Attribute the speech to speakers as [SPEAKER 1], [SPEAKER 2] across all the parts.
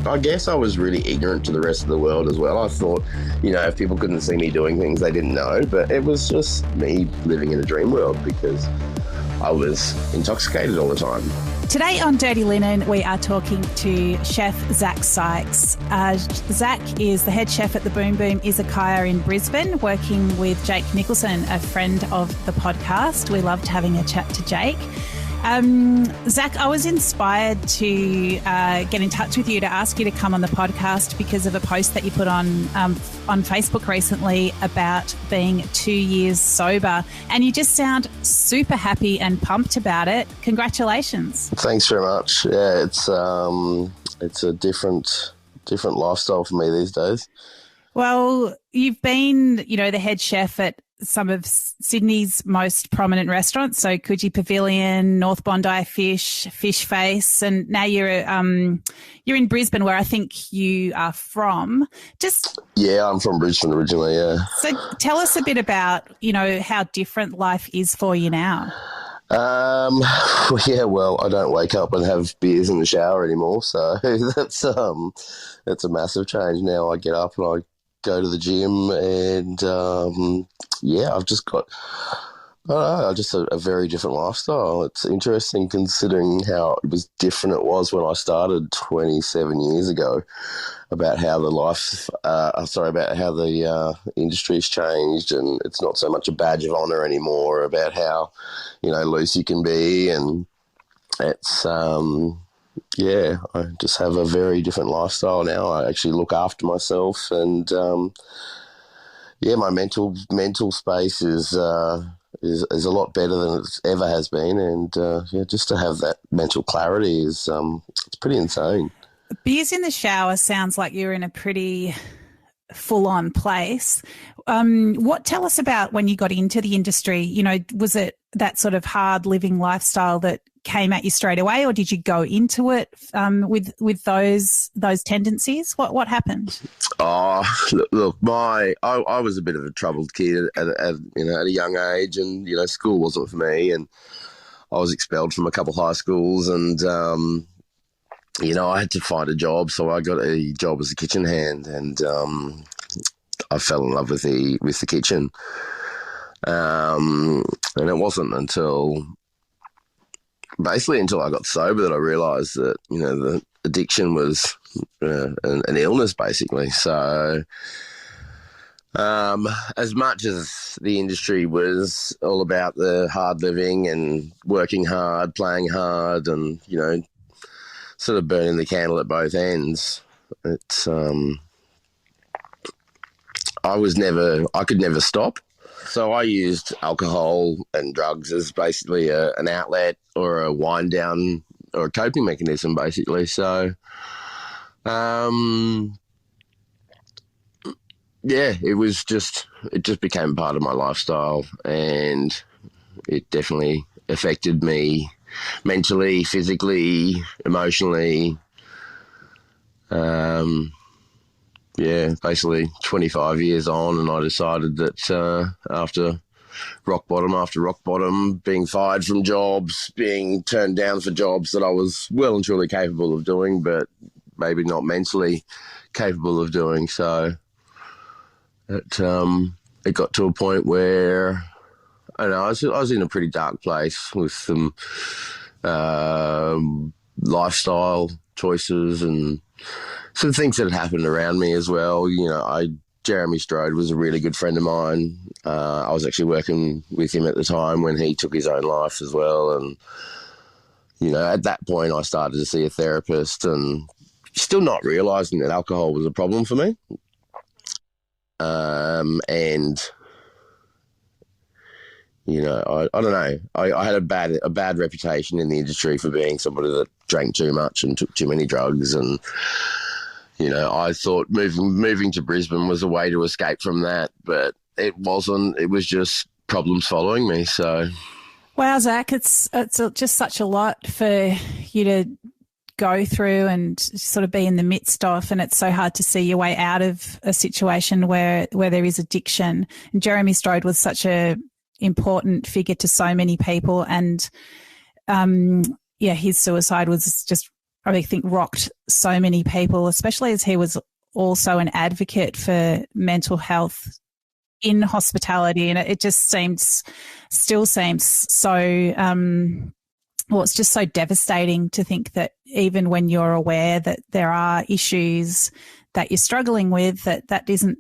[SPEAKER 1] I guess I was really ignorant to the rest of the world as well. I thought, if people couldn't see me doing things they didn't know, but it was just me living in a dream world because I was intoxicated all the time.
[SPEAKER 2] Today on Dirty Linen, we are talking to chef Zac Sykes. Zac is the head chef at the Boom Boom Izakaya in Brisbane, working with Jake Nicholson, a friend of the podcast. We loved having a chat to Jake. Zac, I was inspired to get in touch with you to ask you to come on the podcast because of a post that you put on Facebook recently about being 2 years sober, and you just sound super happy and pumped about it. Congratulations.
[SPEAKER 1] Thanks very much. Yeah, it's a different lifestyle for me these days.
[SPEAKER 2] Well, you've been, the head chef at some of Sydney's most prominent restaurants, so Coogee, Pavilion, North Bondi Fish Face, and now you're in Brisbane, where I think you are from.
[SPEAKER 1] Yeah, I'm from Brisbane originally. Yeah.
[SPEAKER 2] So tell us a bit about how different life is for you now.
[SPEAKER 1] Yeah, well, I don't wake up and have beers in the shower anymore, so that's a massive change. Now I get up and I go to the gym, and I've just got, a very different lifestyle. It's interesting considering how different it was when I started 27 years ago, about how the industry's changed, and it's not so much a badge of honour anymore, about how, loose you can be, and it's, I just have a very different lifestyle now. I actually look after myself, and my mental space is a lot better than it ever has been, and just to have that mental clarity is it's pretty insane.
[SPEAKER 2] Beers in the shower sounds like you're in a pretty full-on place. Tell us about when you got into the industry. Was it that sort of hard living lifestyle that came at you straight away, or did you go into it with those tendencies? What happened?
[SPEAKER 1] Oh, look, I was a bit of a troubled kid at a young age, and school wasn't for me, and I was expelled from a couple of high schools, and I had to find a job, so I got a job as a kitchen hand, and I fell in love with the kitchen, and it wasn't until I got sober that I realised that the addiction was an illness, basically. So as much as the industry was all about the hard living and working hard, playing hard, and sort of burning the candle at both ends, it's I could never stop. So I used alcohol and drugs as basically an outlet or a wind down or a coping mechanism, basically. So, it just became part of my lifestyle, and it definitely affected me mentally, physically, emotionally. Basically 25 years on, and I decided that after rock bottom, being fired from jobs, being turned down for jobs that I was well and truly capable of doing, but maybe not mentally capable of doing. So it got to a point where I was in a pretty dark place with some lifestyle choices and some things that had happened around me as well. Jeremy Strode was a really good friend of mine. I was actually working with him at the time when he took his own life as well. And, at that point I started to see a therapist, and still not realising that alcohol was a problem for me. I don't know. I had a bad reputation in the industry for being somebody that drank too much and took too many drugs, and I thought moving to Brisbane was a way to escape from that, but it wasn't. It was just problems following me. So,
[SPEAKER 2] wow, Zac, it's just such a lot for you to go through and sort of be in the midst of, and it's so hard to see your way out of a situation where there is addiction. And Jeremy Strode was such a important figure to so many people, and his suicide was just I think rocked so many people, especially as he was also an advocate for mental health in hospitality. And it just still seems so, well, it's just so devastating to think that even when you're aware that there are issues that you're struggling with, that isn't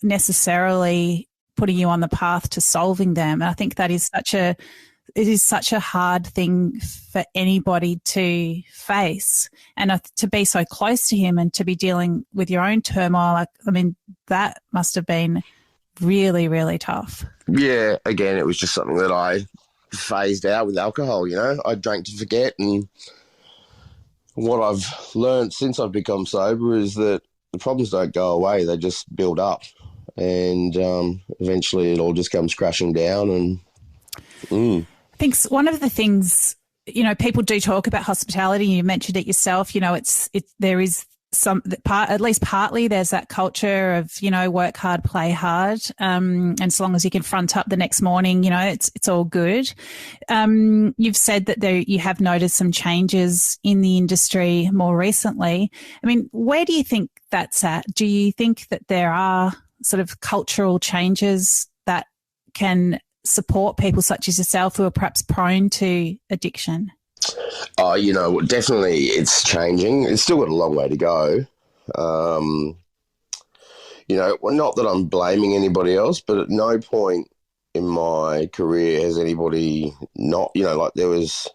[SPEAKER 2] necessarily putting you on the path to solving them. And I think that is such a hard thing for anybody to face, and to be so close to him and to be dealing with your own turmoil. I mean, that must have been really, really tough.
[SPEAKER 1] Yeah, again, it was just something that I phased out with alcohol. I drank to forget, and what I've learned since I've become sober is that the problems don't go away; they just build up, and eventually it all just comes crashing down. And
[SPEAKER 2] I think one of the things, people do talk about hospitality. You mentioned it yourself. There is some part, at least partly, there's that culture of, work hard, play hard. And as long as you can front up the next morning, it's all good. You've said that you have noticed some changes in the industry more recently. I mean, where do you think that's at? Do you think that there are sort of cultural changes that can support people such as yourself who are perhaps prone to addiction?
[SPEAKER 1] Definitely it's changing. It's still got a long way to go. Well, not that I'm blaming anybody else, but at no point in my career has anybody not, like there was,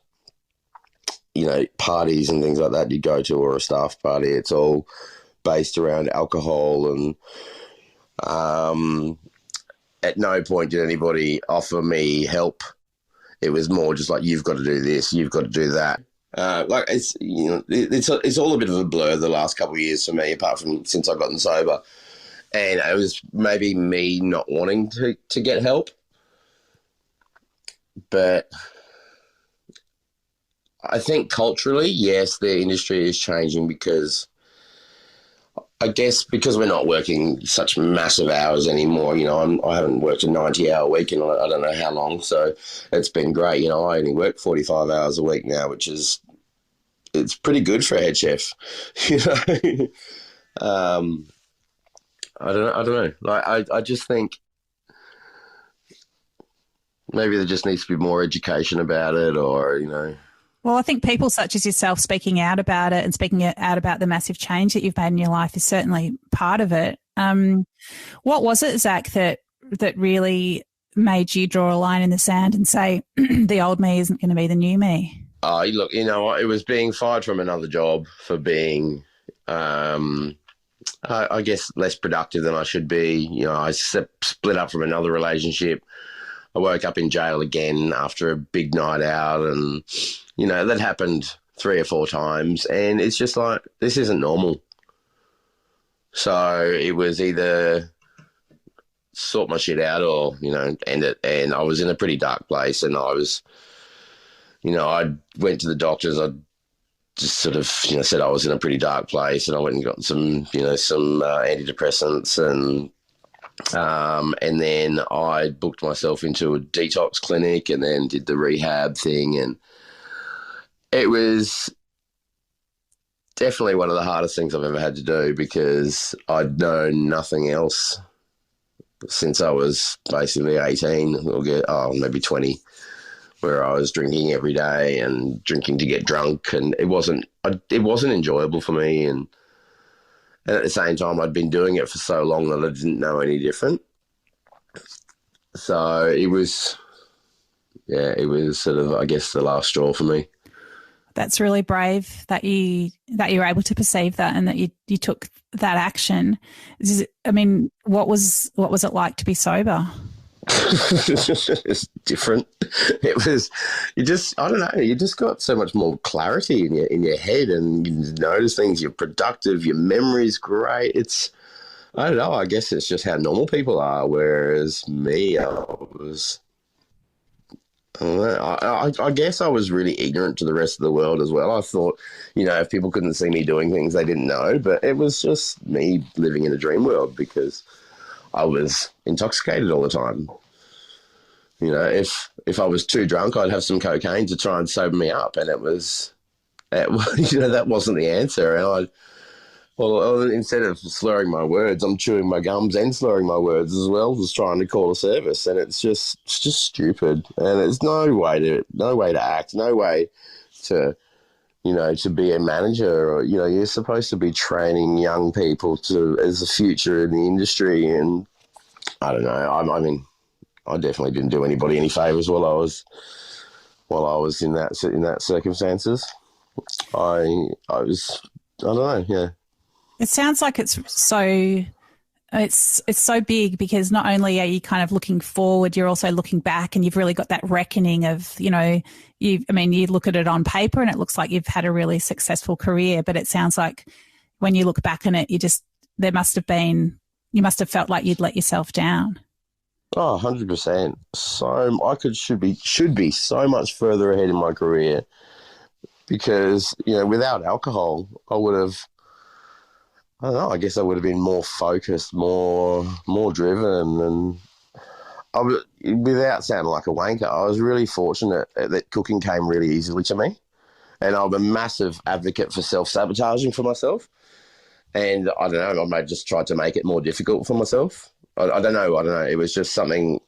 [SPEAKER 1] parties and things like that you go to, or a staff party. It's all based around alcohol, and at no point did anybody offer me help. It was more just like, you've got to do this, you've got to do that. It's all a bit of a blur the last couple of years for me, apart from since I've gotten sober. And it was maybe me not wanting to get help. But I think culturally, yes, the industry is changing because I guess because we're not working such massive hours anymore. I haven't worked a 90-hour week in I don't know how long, so it's been great. I only work 45 hours a week now, which is it's pretty good for a head chef. I don't know. Like I just think maybe there just needs to be more education about it, or.
[SPEAKER 2] Well, I think people such as yourself speaking out about it and speaking out about the massive change that you've made in your life is certainly part of it. What was it, Zac, that really made you draw a line in the sand and say, the old me isn't going to be the new me?
[SPEAKER 1] Look, it was being fired from another job for being, I guess, less productive than I should be. I split up from another relationship. I woke up in jail again after a big night out, and that happened 3 or 4 times, and it's just like, this isn't normal. So it was either sort my shit out or, end it. And I was in a pretty dark place, and I was, I went to the doctors. I just sort of, said I was in a pretty dark place, and I went and got some antidepressants, and then I booked myself into a detox clinic and then did the rehab thing, and it was definitely one of the hardest things I've ever had to do, because I'd known nothing else since I was basically 18 or maybe 20, where I was drinking every day and drinking to get drunk, and it wasn't enjoyable for me, and at the same time I'd been doing it for so long that I didn't know any different. So it was sort of, I guess, the last straw for me.
[SPEAKER 2] That's really brave that you were able to perceive that and that you took that action. What was it like to be sober?
[SPEAKER 1] It's different. It was, I don't know, you just got so much more clarity in your head, and you notice things, you're productive, your memory's great. I don't know, I guess it's just how normal people are, whereas me, I guess I was really ignorant to the rest of the world as well. I thought, if people couldn't see me doing things, they didn't know. But it was just me living in a dream world, because I was intoxicated all the time. If I was too drunk, I'd have some cocaine to try and sober me up, and it was That wasn't the answer. And instead of slurring my words, I'm chewing my gums and slurring my words as well, just trying to call a service, and it's just stupid. And there's no way to act, no way to to be a manager. Or you're supposed to be training young people as the future in the industry, and I don't know. I mean, I definitely didn't do anybody any favors while I was in that circumstances. I don't know. Yeah.
[SPEAKER 2] It sounds like it's so big, because not only are you kind of looking forward, you're also looking back, and you've really got that reckoning of, you look at it on paper and it looks like you've had a really successful career, but it sounds like when you look back on it, you must have felt like you'd let yourself down.
[SPEAKER 1] Oh, 100%. So I should be so much further ahead in my career, because, without alcohol, I would have, I don't know, I guess I would have been more focused, more driven, and without sounding like a wanker, I was really fortunate that cooking came really easily to me, and I'm a massive advocate for self-sabotaging for myself, and I don't know, I may just tried to make it more difficult for myself. I don't know. It was just something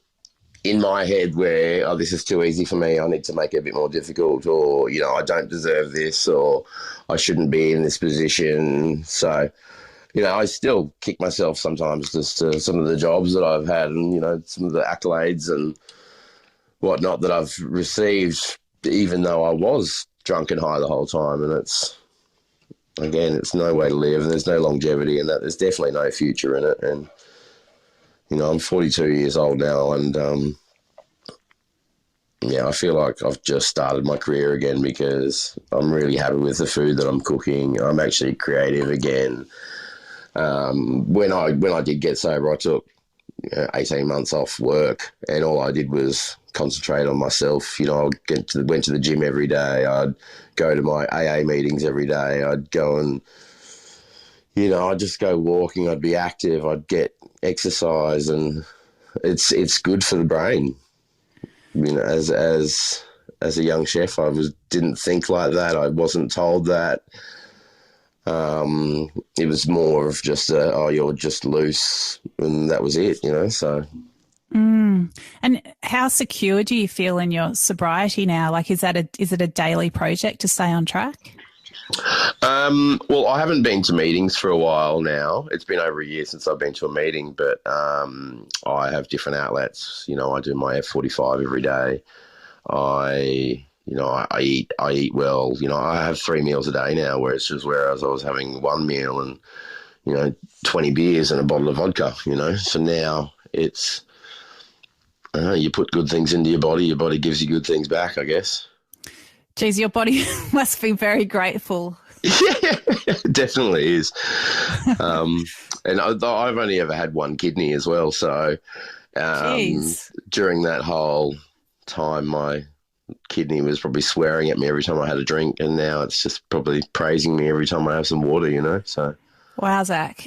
[SPEAKER 1] in my head where, this is too easy for me. I need to make it a bit more difficult, or, I don't deserve this, or I shouldn't be in this position. So, I still kick myself sometimes just to some of the jobs that I've had, and, some of the accolades and whatnot that I've received, even though I was drunk and high the whole time. And it's no way to live, and there's no longevity in that. There's definitely no future in it. And, I'm 42 years old now, and, I feel like I've just started my career again, because I'm really happy with the food that I'm cooking. I'm actually creative again. When I did get sober, I took 18 months off work, and all I did was concentrate on myself. I went to the gym every day. I'd go to my AA meetings every day. I'd go and, I'd just go walking. I'd be active. I'd get exercise, and it's good for the brain. As a young chef, didn't think like that. I wasn't told that. It was more of just you're just loose, and that was it, so.
[SPEAKER 2] And how secure do you feel in your sobriety now? Like, is it a daily project to stay on track?
[SPEAKER 1] Well, I haven't been to meetings for a while now. It's been over a year since I've been to a meeting, but I have different outlets. I do my F45 every day. I eat well. I have 3 meals a day now, whereas I was having one meal and 20 beers and a bottle of vodka. So now it's you put good things into your body gives you good things back, I guess.
[SPEAKER 2] Geez, your body must be very grateful.
[SPEAKER 1] Yeah, it definitely is. And I've only ever had one kidney as well. So during that whole time, my kidney was probably swearing at me every time I had a drink, and now it's just probably praising me every time I have some water, So.
[SPEAKER 2] Wow, Zac.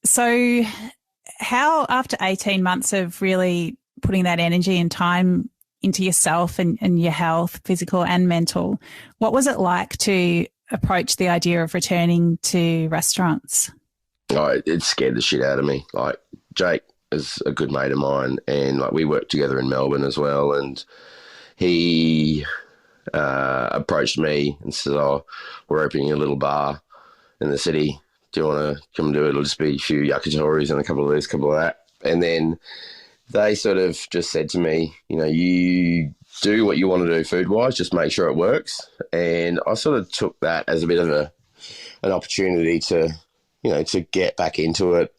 [SPEAKER 2] So how, after 18 months of really putting that energy and time into yourself and your health, physical and mental, what was it like to approach the idea of returning to restaurants?
[SPEAKER 1] Oh, it scared the shit out of me. Like, Jake is a good mate of mine, and we worked together in Melbourne as well, and he approached me and said, we're opening a little bar in the city. Do you want to come and do it? It'll just be a few yakatoris and a couple of this, couple of that. And then they sort of just said to me, you do what you want to do food-wise, just make sure it works. And I sort of took that as a bit of an opportunity to, to get back into it.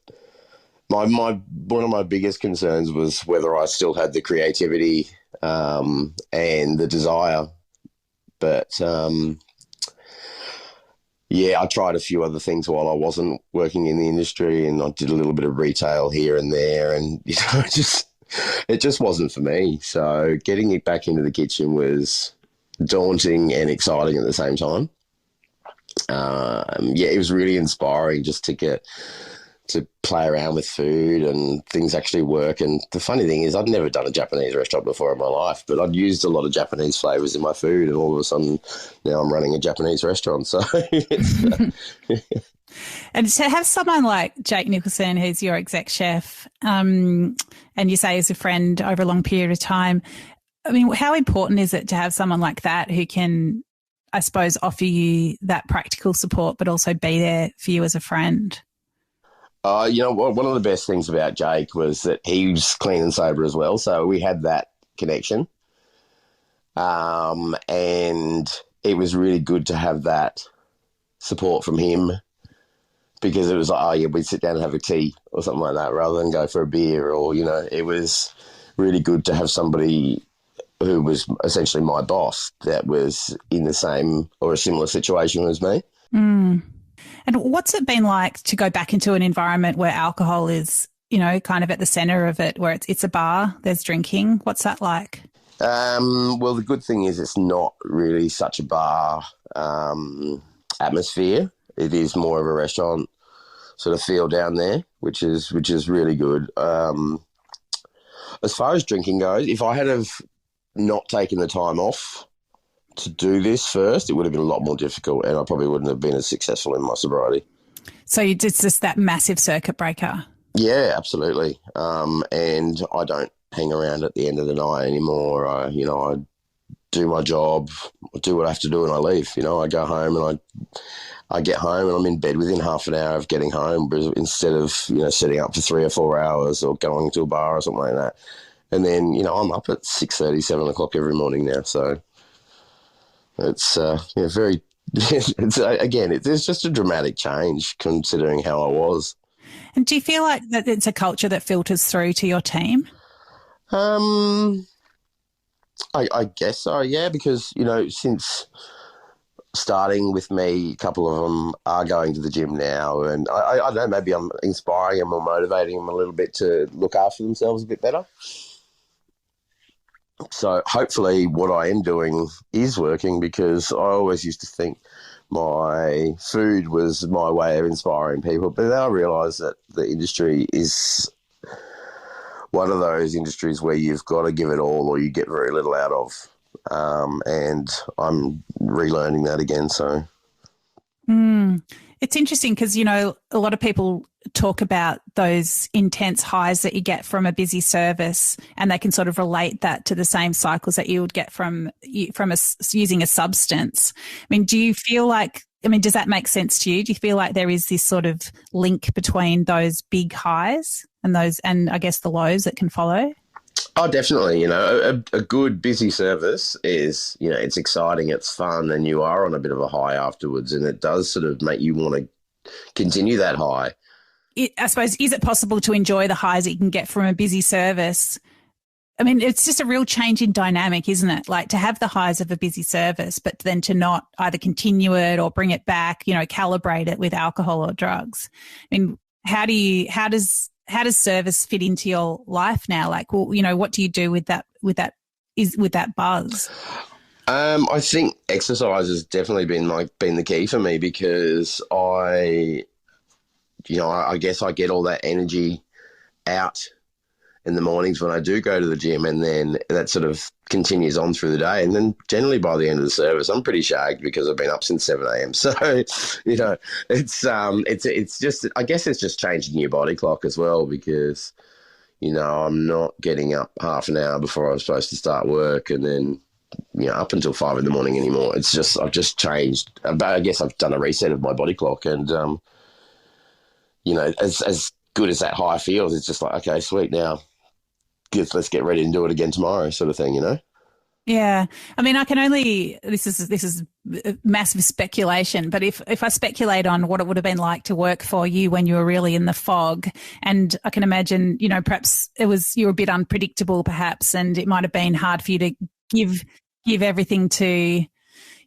[SPEAKER 1] One of my biggest concerns was whether I still had the creativity and the desire. But, I tried a few other things while I wasn't working in the industry, and I did a little bit of retail here and there, and it just wasn't for me. So getting it back into the kitchen was daunting and exciting at the same time. It was really inspiring just to get to play around with food and things actually work. And the funny thing is I'd never done a Japanese restaurant before in my life, but I'd used a lot of Japanese flavours in my food, and all of a sudden now I'm running a Japanese restaurant. So
[SPEAKER 2] And to have someone like Jake Nicholson, who's your exec chef, and you say is a friend over a long period of time, I mean, how important is it to have someone like that who can, I suppose, offer you that practical support but also be there for you as a friend?
[SPEAKER 1] One of the best things about Jake was that he was clean and sober as well, so we had that connection. And it was really good to have that support from him, because it was like, oh, yeah, we'd sit down and have a tea or something like that rather than go for a beer, or, it was really good to have somebody who was essentially my boss that was in the same or a similar situation as me.
[SPEAKER 2] Mm. And what's it been like to go back into an environment where alcohol is, kind of at the centre of it, where it's a bar, there's drinking? What's that like?
[SPEAKER 1] Well, the good thing is it's not really such a bar atmosphere. It is more of a restaurant sort of feel down there, which is really good. As far as drinking goes, if I had have not taken the time off to do this first, it would have been a lot more difficult, and I probably wouldn't have been as successful in my sobriety.
[SPEAKER 2] So it's just that massive circuit breaker.
[SPEAKER 1] Yeah, absolutely. And I don't hang around at the end of the night anymore. I do my job, I do what I have to do, and I leave. I go home and I get home and I'm in bed within half an hour of getting home, instead of, setting up for 3 or 4 hours or going to a bar or something like that. And then, I'm up at 6:30, 7 o'clock every morning now. So it's very, it's just a dramatic change considering how I was.
[SPEAKER 2] And do you feel like that it's a culture that filters through to your team?
[SPEAKER 1] I guess so, yeah, because, since starting with me, a couple of them are going to the gym now, and I don't know, maybe I'm inspiring them or motivating them a little bit to look after themselves a bit better. So hopefully what I am doing is working, because I always used to think my food was my way of inspiring people, but then I realised that the industry is one of those industries where you've got to give it all or you get very little out of. And I'm relearning that again. So,
[SPEAKER 2] it's interesting because, a lot of people talk about those intense highs that you get from a busy service, and they can sort of relate that to the same cycles that you would get from using a substance. I mean, do you feel like, does that make sense to you? Do you feel like there is this sort of link between those big highs and I guess the lows that can follow?
[SPEAKER 1] Oh, definitely. A good busy service is, it's exciting, it's fun, and you are on a bit of a high afterwards, and it does sort of make you want to continue that high.
[SPEAKER 2] I suppose, is it possible to enjoy the highs that you can get from a busy service? It's just a real change in dynamic, isn't it? Like to have the highs of a busy service, but then to not either continue it or bring it back, calibrate it with alcohol or drugs. How does service fit into your life now? Like, well, what do you do with that buzz?
[SPEAKER 1] I think exercise has definitely been the key for me, because I guess I get all that energy out in the mornings when I do go to the gym, and then that sort of continues on through the day. And then generally by the end of the service, I'm pretty shagged because I've been up since 7 a.m. So, it's just, I guess it's just changing your body clock as well, because, I'm not getting up half an hour before I'm supposed to start work and then, up until 5 in the morning anymore. It's just, I've just changed. But I guess I've done a reset of my body clock, and, as good as that high feels, it's just like, okay, sweet, now let's get ready and do it again tomorrow, sort of thing,
[SPEAKER 2] Yeah. I can only, this is massive speculation, but if I speculate on what it would have been like to work for you when you were really in the fog, and I can imagine, perhaps you were a bit unpredictable perhaps, and it might have been hard for you to give everything to,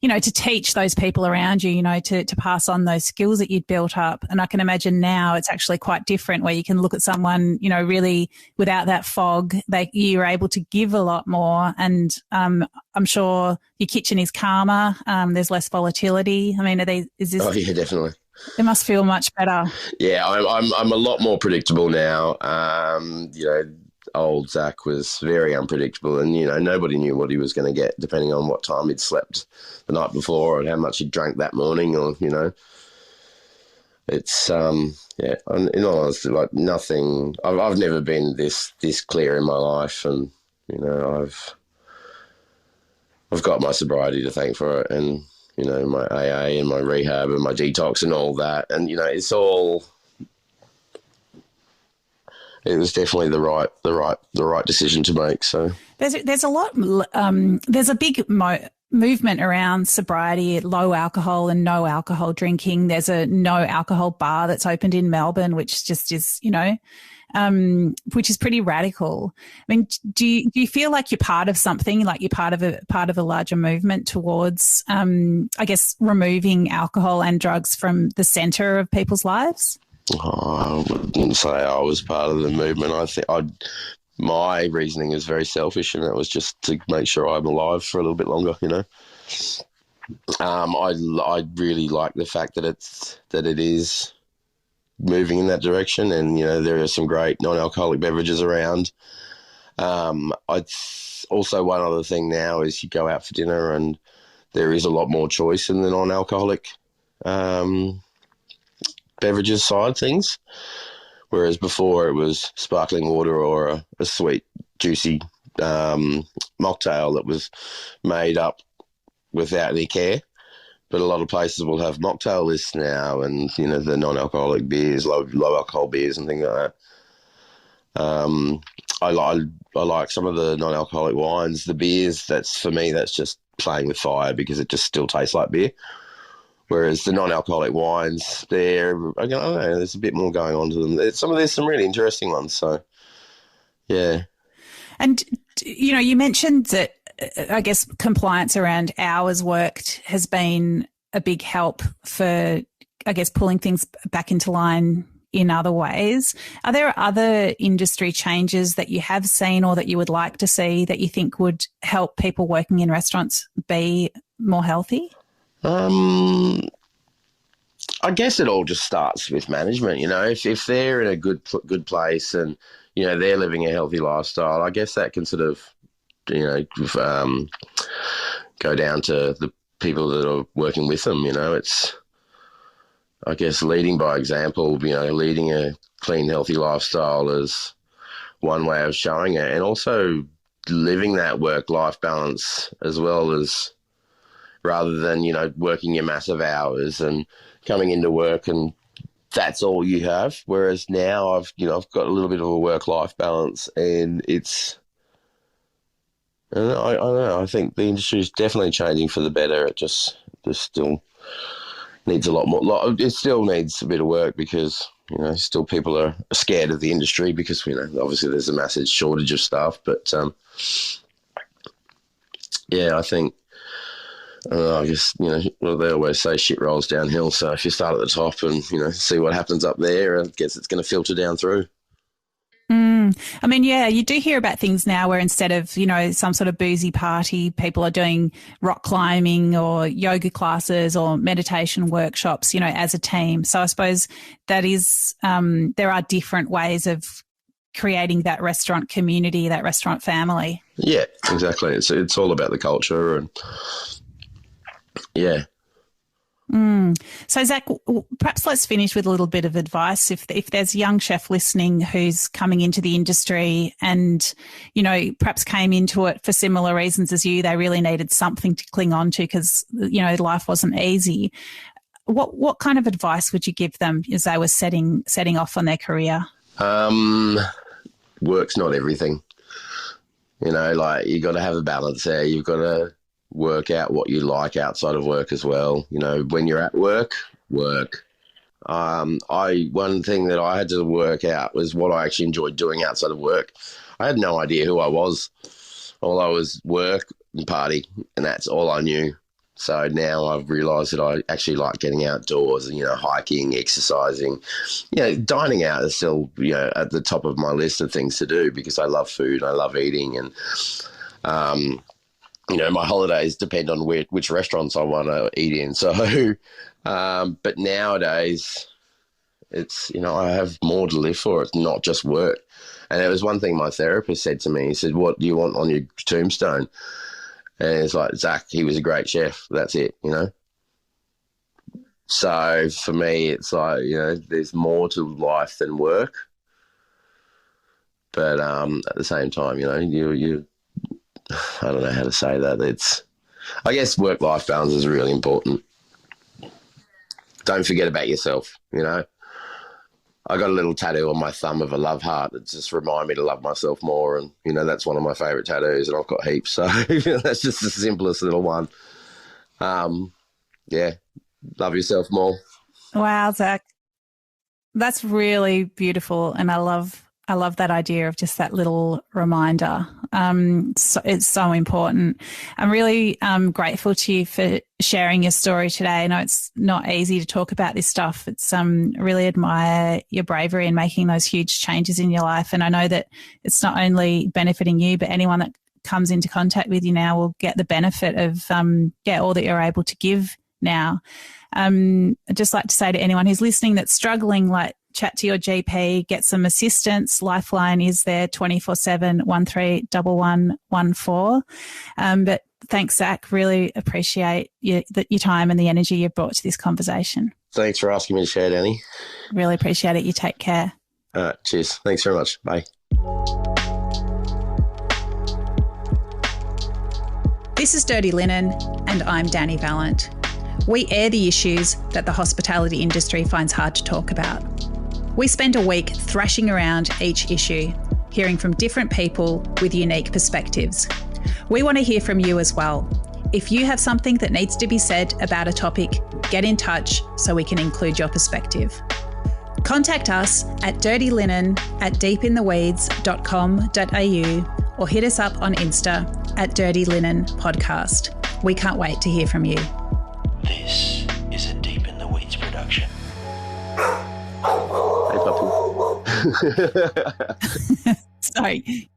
[SPEAKER 2] to teach those people around you, to pass on those skills that you'd built up. And I can imagine now it's actually quite different, where you can look at someone, really without that fog, you're able to give a lot more. And I'm sure your kitchen is calmer. There's less volatility. Is this?
[SPEAKER 1] Oh, yeah, definitely.
[SPEAKER 2] It must feel much better.
[SPEAKER 1] Yeah, I'm a lot more predictable now. Old Zac was very unpredictable, and nobody knew what he was going to get, depending on what time he'd slept the night before and how much he'd drank that morning, or it's yeah. In all honesty, like nothing. I've never been this clear in my life, and I've got my sobriety to thank for it, and my AA and my rehab and my detox and all that, and it's all. It was definitely the right decision to make. So
[SPEAKER 2] there's a lot. There's a big movement around sobriety, low alcohol and no alcohol drinking. There's a no alcohol bar that's opened in Melbourne, which just is which is pretty radical. I mean, do you feel like you're part of something, like you're part of a larger movement towards, I guess, removing alcohol and drugs from the centre of people's lives?
[SPEAKER 1] Oh, I wouldn't say I was part of the movement. I think my reasoning is very selfish, and that was just to make sure I'm alive for a little bit longer. I really like the fact that it is moving in that direction, and there are some great non-alcoholic beverages around. Also, one other thing now is you go out for dinner, and there is a lot more choice in the non-alcoholic beverages side things, whereas before it was sparkling water or a sweet, juicy mocktail that was made up without any care. But a lot of places will have mocktail lists now, and the non-alcoholic beers, low alcohol beers, and things like that. I like some of the non-alcoholic wines. The beers, for me, that's just playing with fire because it just still tastes like beer. Whereas the non-alcoholic wines, I don't know, there's a bit more going on to them. There's some really interesting ones. So, yeah.
[SPEAKER 2] And, you mentioned that, I guess, compliance around hours worked has been a big help for, I guess, pulling things back into line in other ways. Are there other industry changes that you have seen or that you would like to see that you think would help people working in restaurants be more healthy?
[SPEAKER 1] I guess it all just starts with management. If they're in a good place and they're living a healthy lifestyle, I guess that can sort of go down to the people that are working with them. It's, I guess, leading by example. Leading a clean, healthy lifestyle is one way of showing it, and also living that work-life balance as well, as rather than working your massive hours and coming into work and that's all you have. Whereas now I've got a little bit of a work-life balance, and it's, I don't know. I think the industry is definitely changing for the better. It just still needs a lot more. It still needs a bit of work because still people are scared of the industry because obviously there's a massive shortage of staff. But yeah, I think. I guess, well, they always say shit rolls downhill. So if you start at the top and, see what happens up there, I guess it's going to filter down through.
[SPEAKER 2] I mean, yeah, you do hear about things now where instead of, some sort of boozy party, people are doing rock climbing or yoga classes or meditation workshops, as a team. So I suppose that is, there are different ways of creating that restaurant community, that restaurant family.
[SPEAKER 1] Yeah, exactly. It's all about the culture and... Yeah.
[SPEAKER 2] So, Zac, perhaps let's finish with a little bit of advice. If there's a young chef listening who's coming into the industry and, perhaps came into it for similar reasons as you, they really needed something to cling on to because, life wasn't easy. What kind of advice would you give them as they were setting off on their career?
[SPEAKER 1] Work's not everything. You got to have a balance there. You've got to work out what you like outside of work as well. When you're at work. One thing that I had to work out was what I actually enjoyed doing outside of work. I had no idea who I was. All I was work and party, and that's all I knew. So now I've realised that I actually like getting outdoors and, hiking, exercising. Dining out is still, at the top of my list of things to do because I love food, I love eating, and my holidays depend on which restaurants I want to eat in. So But nowadays, it's, I have more to live for. It's not just work. And it was one thing my therapist said to me. He said, "What do you want on your tombstone?" And it's like, Zach, he was a great chef. That's it, So for me, it's like, there's more to life than work. But at the same time, you I don't know how to say that. I guess work-life balance is really important. Don't forget about yourself, I got a little tattoo on my thumb of a love heart that just remind me to love myself more. And, that's one of my favourite tattoos, and I've got heaps. So that's just the simplest little one. Yeah, love yourself more.
[SPEAKER 2] Wow, Zach. That's really beautiful. And I love that idea of just that little reminder. So it's so important. I'm really grateful to you for sharing your story today. I know it's not easy to talk about this stuff. It's really admire your bravery in making those huge changes in your life. And I know that it's not only benefiting you, but anyone that comes into contact with you now will get the benefit of all that you're able to give now. I'd just like to say to anyone who's listening that's struggling, chat to your GP, get some assistance. Lifeline is there 24/7, 131114. But thanks, Zach. Really appreciate your time and the energy you've brought to this conversation.
[SPEAKER 1] Thanks for asking me to share, Dani.
[SPEAKER 2] Really appreciate it. You take care.
[SPEAKER 1] All right, cheers. Thanks very much. Bye.
[SPEAKER 2] This is Dirty Linen, and I'm Dani Valent. We air the issues that the hospitality industry finds hard to talk about. We spend a week thrashing around each issue, hearing from different people with unique perspectives. We want to hear from you as well. If you have something that needs to be said about a topic, get in touch so we can include your perspective. Contact us at dirtylinenat.deepintheweeds.com.au or hit us up on Insta at Dirty Linen Podcast. We can't wait to hear from you.
[SPEAKER 3] This is a Deep in the Weeds production.
[SPEAKER 1] Hey, puppy.
[SPEAKER 2] Sorry.